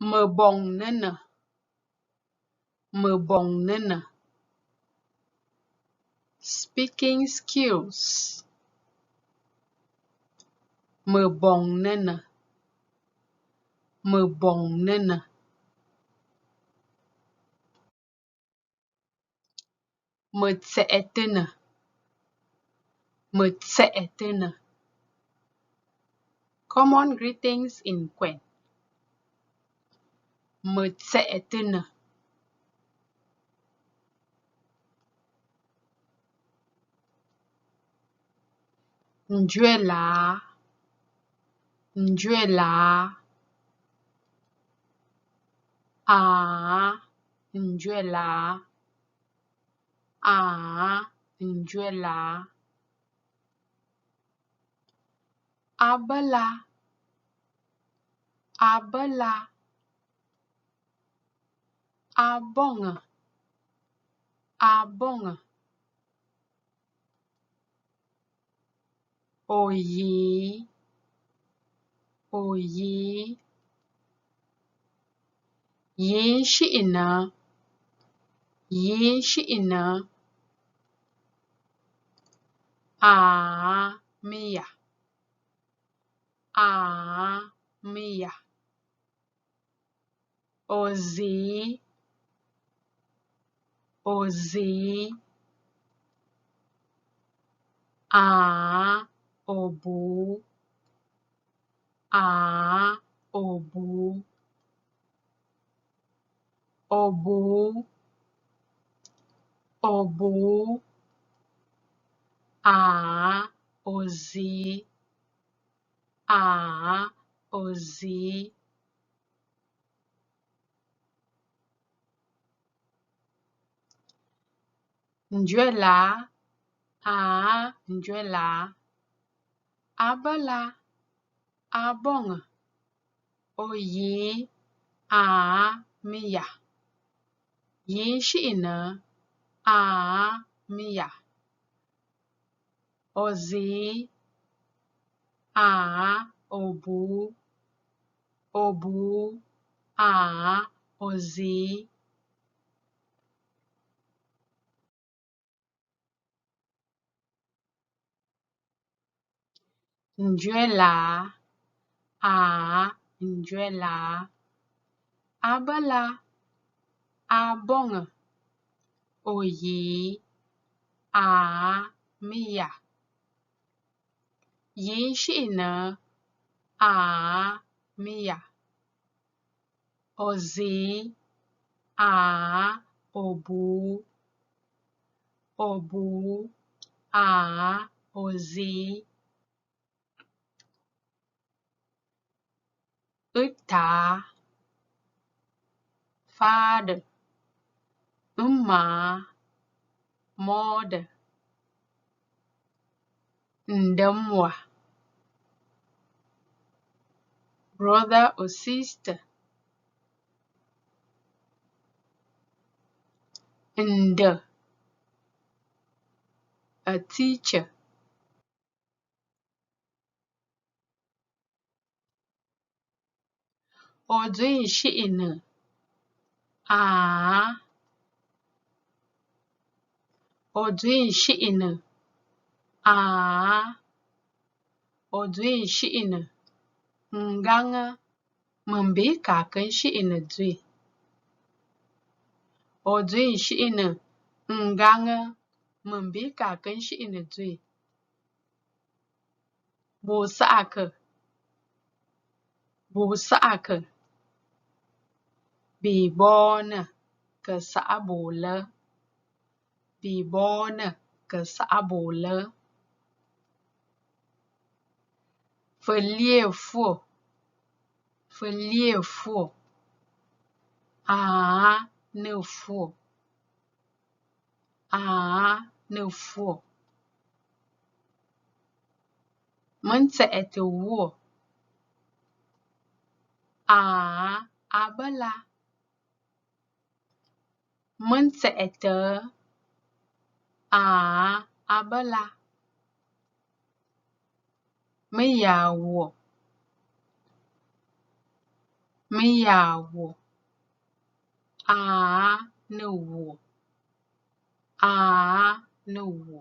Me bong nene. Me bong nene. Speaking skills. Me bong nene. Me bong nene. Me tse'etene. Me tse'etene. Common greetings in Nkwen. Me tse'etene. Njwela. Njwela. Njwela. Njwela. Abala. Abala. Abonge. Abonge. Oyi. Oyi. Yin shi'ina. Yin shi'ina. Miya. Miya. Ozi. Ozi. Obu. Obu. Obu. Obu. Ozi. Ozi. Njwela. Njwela. Abala. Abonge. Oyi. Miya. Yin shi'ina. Miya. Ozi. Obu. Obu. Ozi. Njwela. Njwela. Abala. Abonge. Oyi. Miya. Yin shi'ina. Miya. Ozi. Obu. Obu. Ozi. Uta. Father. Mother. Ndemwa. Brother or sister. Nde. A teacher. Odwin shi'ina. Odwin shi'ina. Odwin shi'ina. Nganga. Mumbi kakan shi'ina dwi. Odwin shi'ina. Nganga. Mumbi kakan shi'ina dwi. Busa'aka. Busa'aka. Bibona. Ka sa'abola. Bibona. Ka sa'abola. Verliefo. Verliefo. Nefo. Nefo. Mensa'ete wo. Abala. Mensa'ete. Abala. Meyawo. mi ya wo a nè wo a nè wo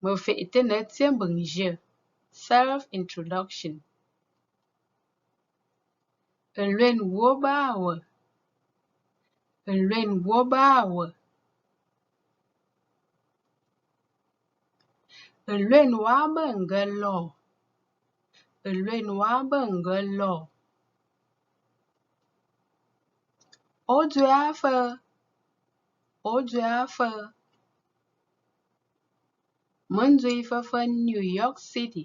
me fe'te nè tsien beng je self introduction luen wo ba we luen wo ba we luen wa be nge lo luen wa be nge lo o due afe Mendui ife New York City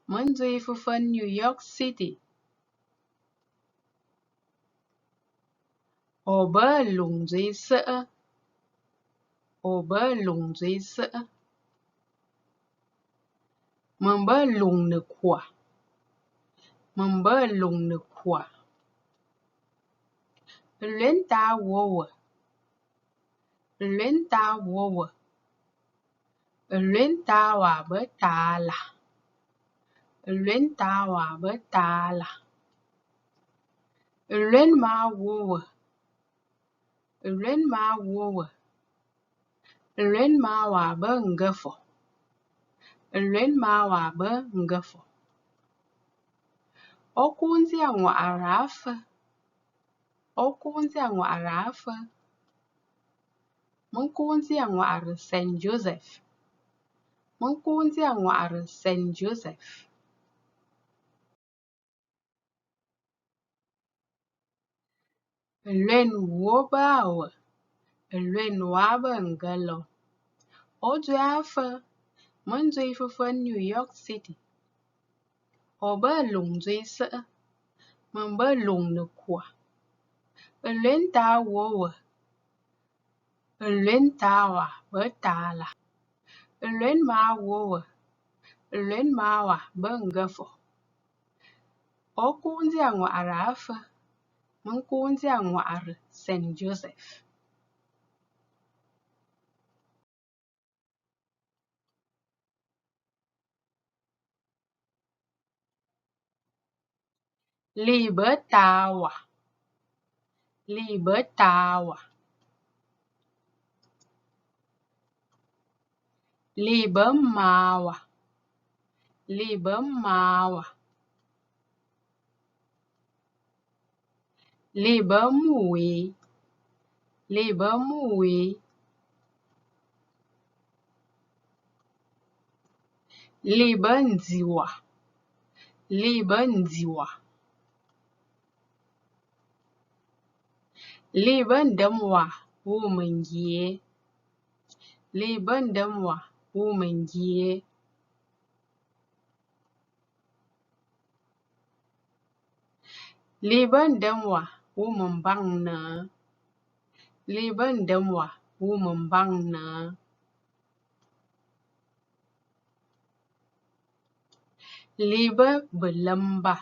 Mendui ife New York City o be lung zui se o be lung zui se men be lung ne kwa men be lung ne kwa luen ta wo we luen ta wo we luen ta wa be ta la luen ta wa be ta la luen ma wo we luen ma wo we luen ma wa be nge fo luen ma wa be nge fo okunzi anwa'ara afe okunzi anwa'ara afe menkunzi anwa'ara St. Joseph menkunzi anwa'ara St. Joseph luen wo ba we luen wa be nge lo o due afe mendui ife New York City o be lung zui se men be lung ne kwa luen ta wo we luen ta wa be ta la luen ma wo we luen ma wa be nge fo okunzi anwa'ara afe menkunzi anwa'ara St. Joseph libe tawa libe tawa libe mawa libe mawa libe mui libe mui libe nziwa libe nziwa libe ndemwa wu mengie libe ndemwa wu mengie libe ndemwa wu membang ne libe ndemwa wu membang ne libe belemba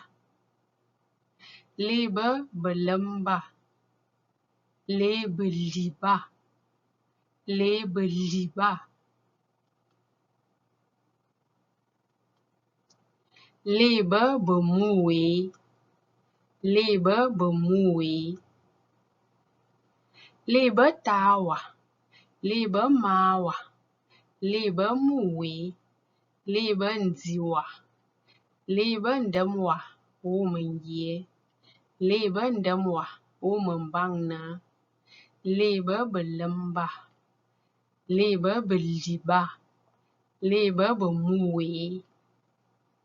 libe belemba lebeliba lebeliba libe bemui libe bemui libe tawa libe mawa libe mui libe nziwa libe ndemwa wu mengie libe ndemwa wu membang ne libe belemba libe beliba libe bemui